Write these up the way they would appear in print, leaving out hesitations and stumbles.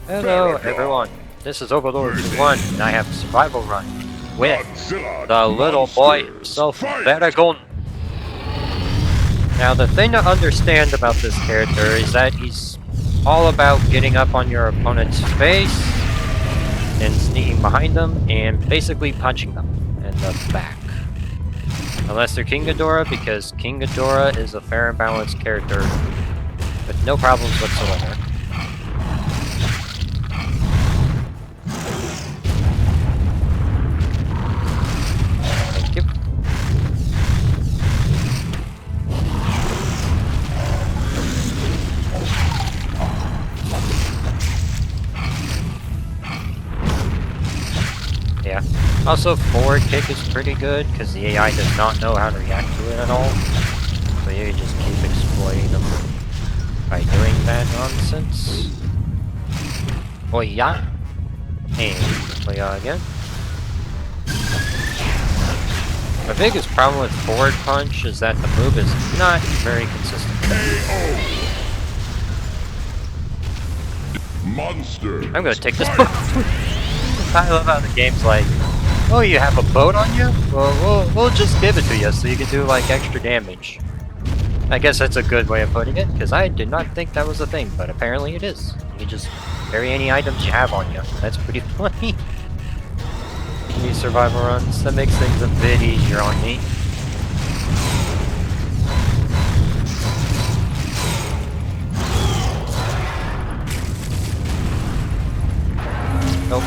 Hello everyone, this is Overlord 1 and I have a survival run with the little boy himself, Baragon. Now the thing to understand about this character is that he's all about getting up on your opponent's face and sneaking behind them and basically punching them in the back. Unless they're King Ghidorah, because King Ghidorah is a fair and balanced character with no problems whatsoever. Thank you. Yeah. Also, forward kick is pretty good because the AI does not know how to react to it at all. So you can just keep exploiting them by doing that nonsense. Oh yeah. And oh yeah again. My biggest problem with forward punch is that the move is not very consistent. Monster. I'm gonna take this boat. I love how the game's like, oh, you have a boat on you? Well, we'll just give it to you so you can do like extra damage. I guess that's a good way of putting it, because I did not think that was a thing, but apparently it is. You can just carry any items you have on you. That's pretty funny. These survival runs, that makes things a bit easier on me. Nope.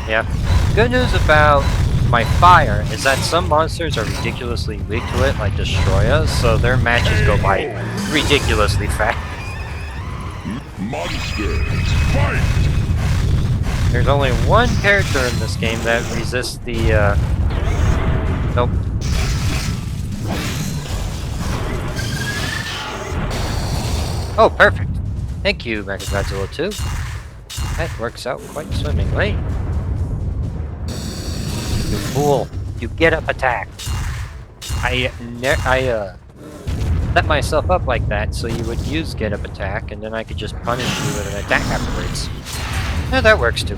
Yeah. Good news about my fire is that some monsters are ridiculously weak to it, like Destroy Us, so their matches go by ridiculously fast. Monster. Fight. There's only one character in this game that resists the, nope. Oh, perfect. Thank you, Godzilla 2. That works out quite swimmingly. You fool. You get up attack. I set myself up like that so you would use get up attack and then I could just punish you with an attack afterwards. Yeah, that works too.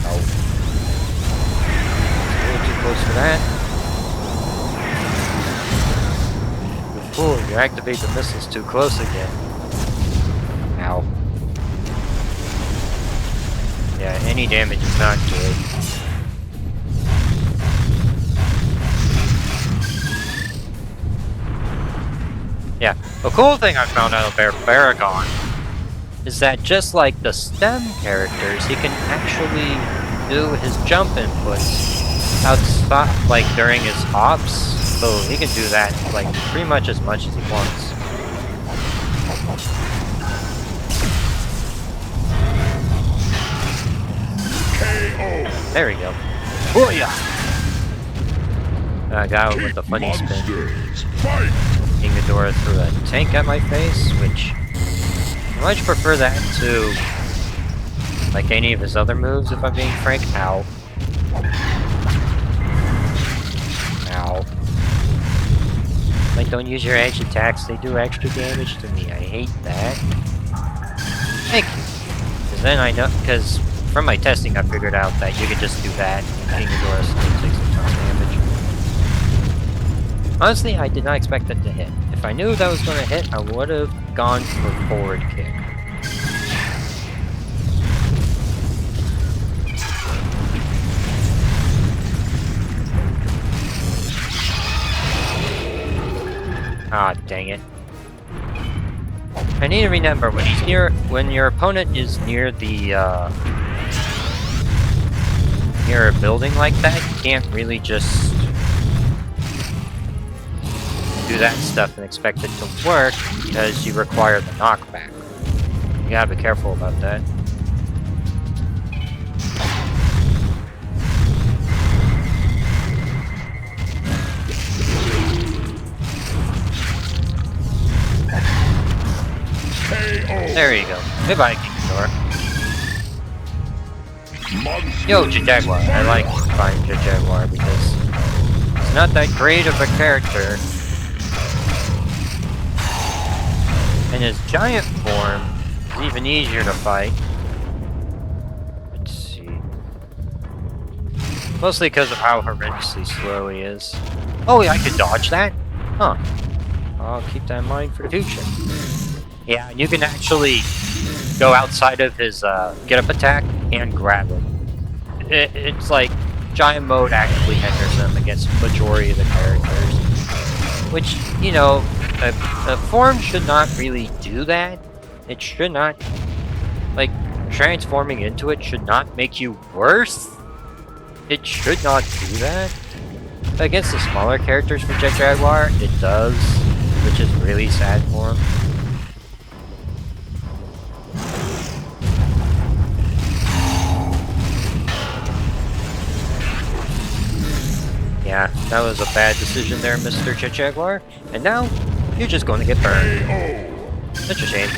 Oh. A little too close for that. You fool, you activate the missiles too close again. Ow. Yeah, any damage is not good. Yeah, the cool thing I found out about Baragon is that just like the STEM characters, he can actually do his jump inputs outside, like during his hops, so he can do that like pretty much as much as he wants. There we go. Oh yeah! I got him with the funny spin. King Ghidorah threw a tank at my face, which I much prefer that to like any of his other moves, if I'm being frank. Ow. Ow. Like, don't use your edge attacks, they do extra damage to me. I hate that. Thank you. Because then I know, because from my testing I figured out that you can just do that and King Ghidorah still takes a ton of damage. Honestly, I did not expect that to hit. If I knew that was going to hit, I would have gone for forward kick. Ah, dang it. I need to remember, when your opponent is near the, near a building like that, you can't really just do that stuff and expect it to work, because you require the knockback. You gotta be careful about that. There you go. Goodbye, King Ghidorah. Yo, Jaguar. I like buying Jaguar because not that great of a character. And his giant form is even easier to fight. Let's see. Mostly because of how horrendously slow he is. Oh, I could dodge that? Huh. I'll keep that in mind for the future. Yeah, and you can actually go outside of his get-up attack and grab him. It's like giant mode actively hinders him against the majority of the characters. Which, you know, a form should not really do that. It should not, like, transforming into it should not make you worse. It should not do that. But against the smaller characters for Jet Jaguar, it does, which is really sad for him. Yeah, that was a bad decision there, Mr. Jet Jaguar. And now, you're just going to get burned. Such a shame.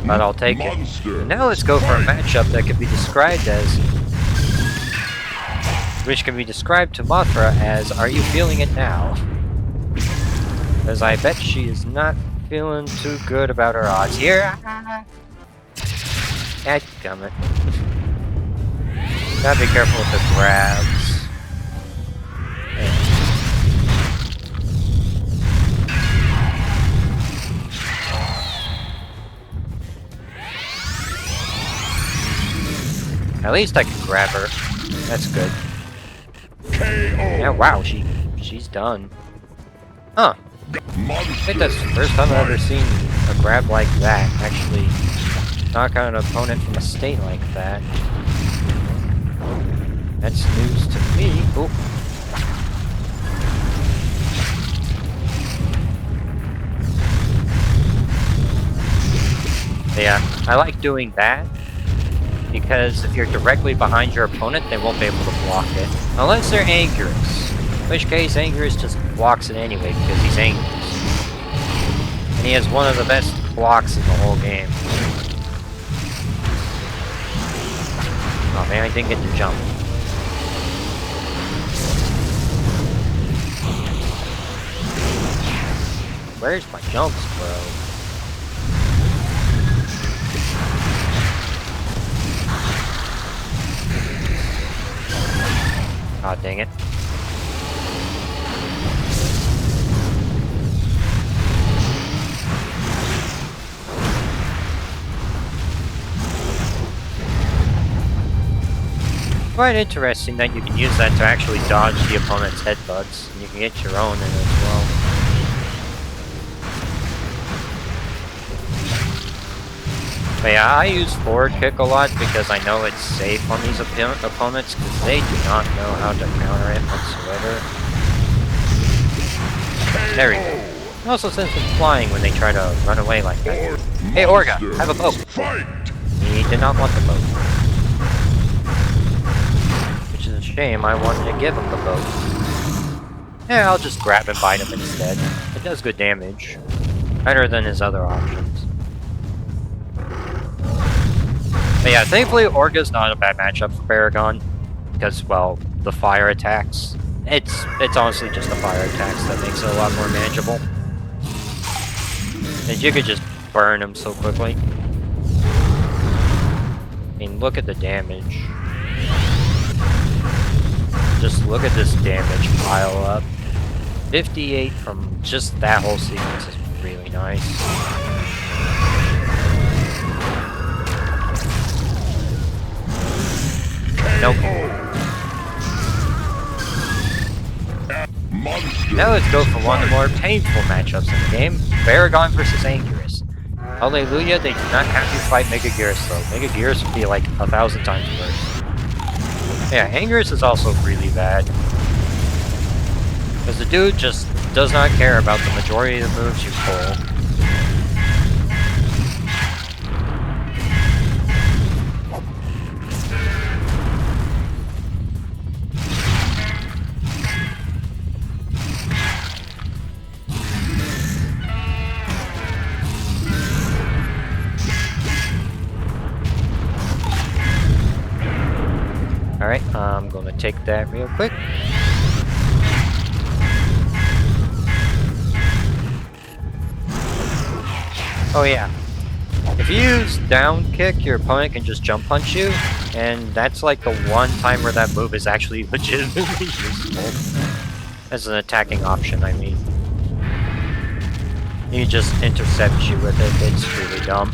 But I'll take it. And now let's go for a matchup that can be described as... which can be described to Mothra as, are you feeling it now? Because I bet she is not feeling too good about her odds here. Dadgummit. Gotta be careful with the grabs. At least I can grab her. That's good. Yeah, wow, she's done. Huh. I think that's the first time I've ever seen a grab like that actually knock out an opponent from a state like that. That's news to me. Oh. Yeah, I like doing that because if you're directly behind your opponent, they won't be able to block it. Unless they're Angerous. In which case, Angerous just blocks it anyway because he's Angerous. And he has one of the best blocks in the whole game. Oh man, I didn't get to jump. Where's my jumps, bro? Aw, dang it. Quite interesting that you can use that to actually dodge the opponent's headbutts, and you can get your own in as well. But yeah, I use forward kick a lot because I know it's safe on these opponents because they do not know how to counter it whatsoever. There we go. It also sends them flying when they try to run away like that. Hey Orga, have a boat. He did not want the boat. Which is a shame, I wanted to give him the boat. Yeah, I'll just grab and bite him instead. It does good damage. Better than his other options. But yeah, thankfully Orga's not a bad matchup for Baragon. Because, well, the fire attacks. It's honestly just the fire attacks that makes it a lot more manageable. And you could just burn him so quickly. I mean, look at the damage. Just look at this damage pile up. 58 from just that whole sequence is really nice. Nope. Now let's go for one of the more painful matchups in the game. Baragon versus Angerous. Hallelujah, they do not have to fight Megaguirus though. Megaguirus would be like 1,000 times worse. Yeah, Angerous is also really bad. Because the dude just does not care about the majority of the moves you pull. Alright, I'm gonna take that real quick. Oh yeah. If you use down kick, your opponent can just jump punch you, and that's like the one time where that move is actually legitimately useful. As an attacking option, I mean. He just intercepts you with it, it's really dumb.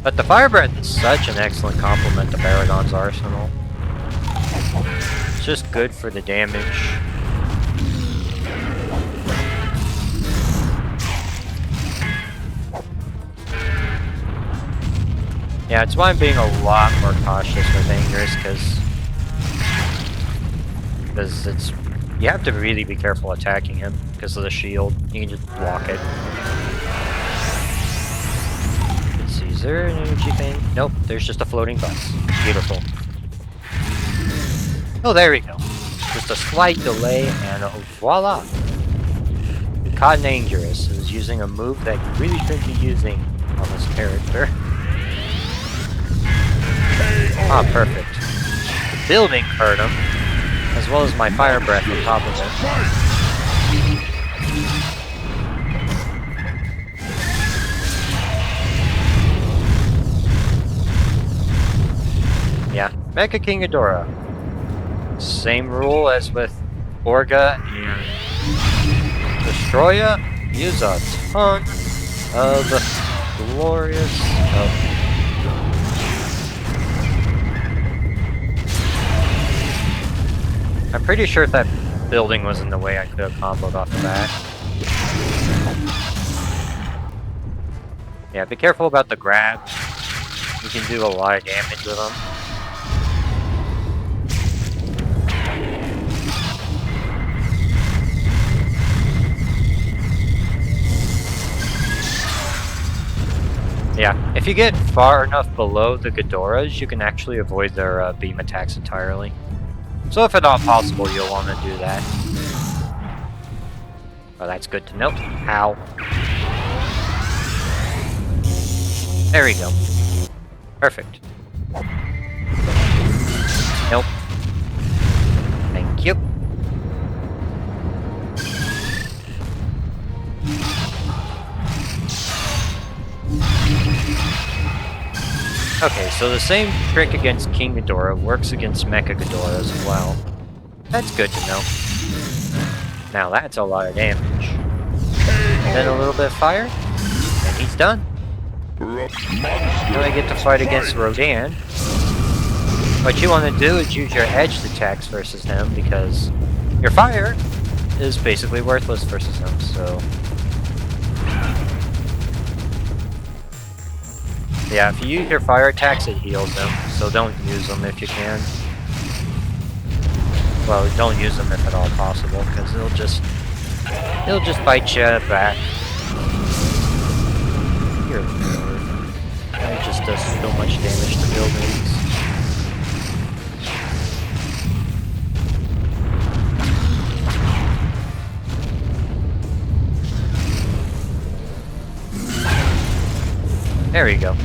But the Fire Breath is such an excellent complement to Baragon's arsenal. It's just good for the damage. Yeah, it's why I'm being a lot more cautious with Anger's, because it's you have to really be careful attacking him because of the shield. You can just block it. Let's see, is there an energy thing? Nope, there's just a floating bus. Beautiful. Oh, there we go. Just a slight delay, and voila! We caught an Anger's, who's using a move that you really shouldn't be using on this character. Ah, perfect. The building hurt him, as well as my fire breath on top of it. Yeah, Mecha King Ghidorah. Same rule as with Orga and Destroya. Use a ton of glorious... I'm pretty sure if that building was in the way, I could have comboed off of that. Yeah, be careful about the grab. You can do a lot of damage with them. Yeah, if you get far enough below the Ghidorahs, you can actually avoid their beam attacks entirely. So if at all possible, you'll want to do that. Oh, that's good to know. Ow. There we go. Perfect. Nope. Thank you. Okay, so the same trick against King Ghidorah works against Mecha Ghidorah as well. That's good to know. Now that's a lot of damage. And then a little bit of fire, and he's done. Now I get to fight against Rodan. What you want to do is use your edged attacks versus him, because your fire is basically worthless versus him, so... Yeah, if you use your fire attacks, it heals them, so don't use them if you can. Well, don't use them if at all possible, because it'll just bite you back. You're a nerd. It just does so much damage to buildings. There we go.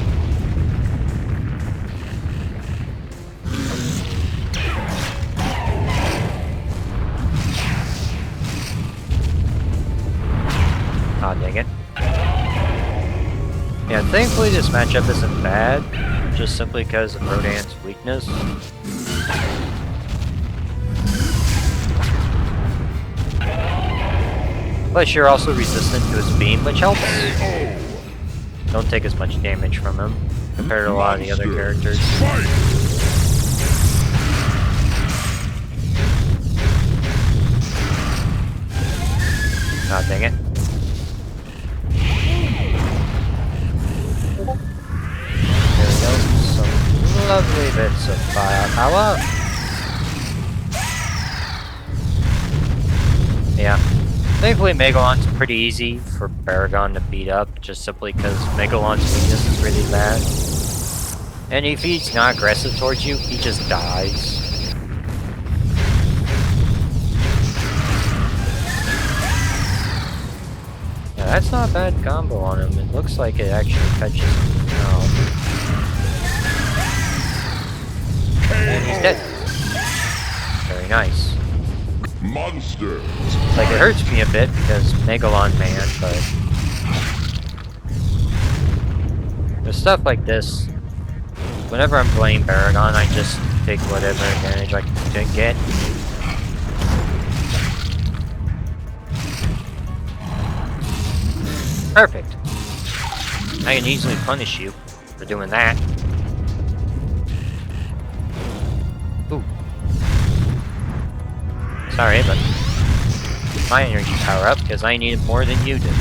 Aw, dang it. Yeah, thankfully this matchup isn't bad, just simply because of Rodan's weakness. Plus you're also resistant to his beam, which helps. Don't take as much damage from him, compared to a lot of the other characters. Aw, dang it. There we go, some lovely bits of firepower. Yeah. Thankfully, Megalon's pretty easy for Baragon to beat up, just simply because Megalon's weakness is really bad. And if he's not aggressive towards you, he just dies. Yeah, that's not a bad combo on him. It looks like it actually catches him now. And he's dead. Very nice. Monster. Like, it hurts me a bit because Megalon man, but With stuff like this, whenever I'm playing Baragon, I just take whatever advantage I can get. Perfect. I can easily punish you for doing that. Ooh. Sorry, but my energy power up because I need it more than you did.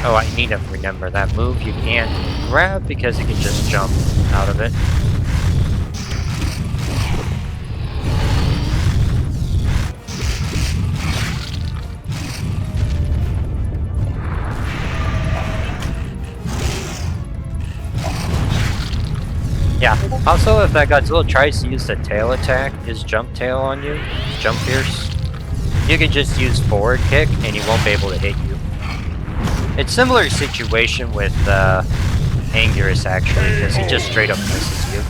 Oh, I need to remember that move. You can't grab because you can just jump out of it. Yeah, also if that Godzilla tries to use the tail attack, his jump tail on you, his jump pierce, you can just use forward kick and he won't be able to hit you. It's similar situation with Anguirus actually, because he just straight up misses you.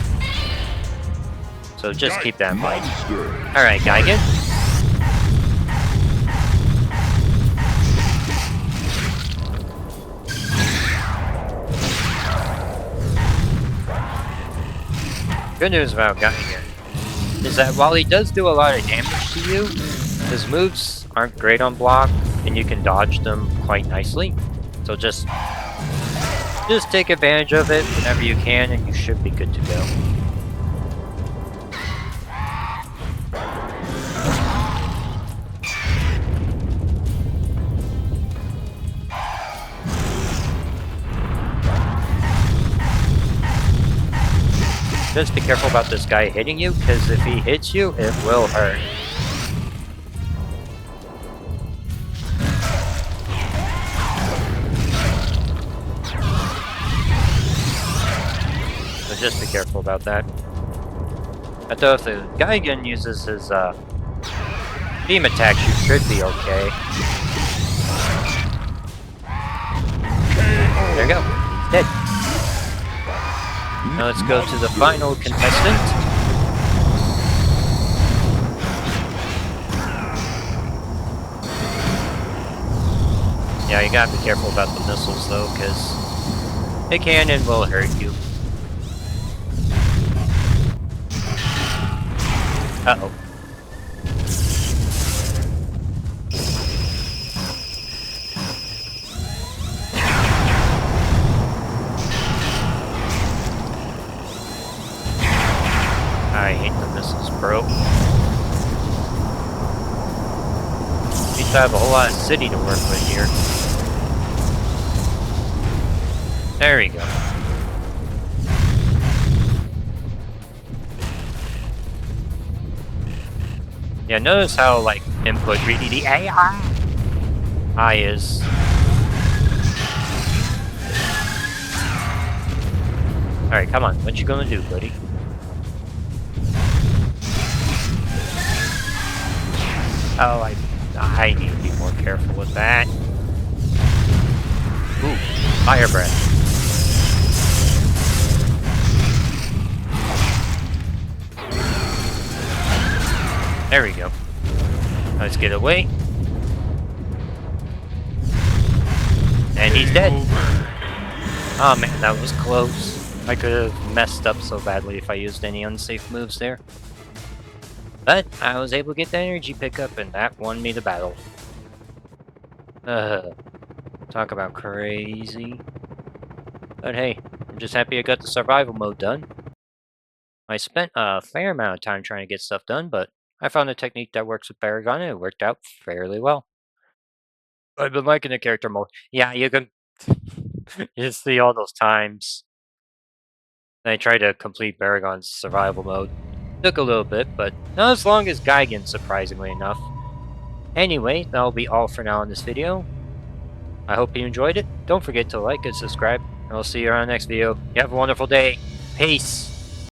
So just keep that in mind. Alright, Gigan. Good news about Gigan is that while he does do a lot of damage to you, his moves aren't great on block, and you can dodge them quite nicely. So just take advantage of it whenever you can, and you should be good to go. Just be careful about this guy hitting you, because if he hits you, it will hurt. So just be careful about that. I thought if the Gigan uses his beam attacks, you should be okay. There you go. He's dead. Now let's go to the final contestant. Yeah, you gotta be careful about the missiles though, because it can and will hurt you. Uh-oh. I hate the missiles, bro. At least I have a whole lot of city to work with here. There we go. Yeah, notice how, like, input greedy the AI is. Alright, come on. What you gonna do, buddy? Oh, I need to be more careful with that. Ooh, fire breath. There we go. Let's get away. And he's dead. Oh man, that was close. I could have messed up so badly if I used any unsafe moves there. But I was able to get the energy pickup, and that won me the battle. Talk about crazy. But hey, I'm just happy I got the survival mode done. I spent a fair amount of time trying to get stuff done, but I found a technique that works with Baragon, and it worked out fairly well. I've been liking the character mode. Yeah, you can you see all those times I tried to complete Baragon's survival mode. Took a little bit, but not as long as Gigan, surprisingly enough. Anyway, that'll be all for now in this video. I hope you enjoyed it. Don't forget to like and subscribe, and I'll see you on the next video. You have a wonderful day. Peace!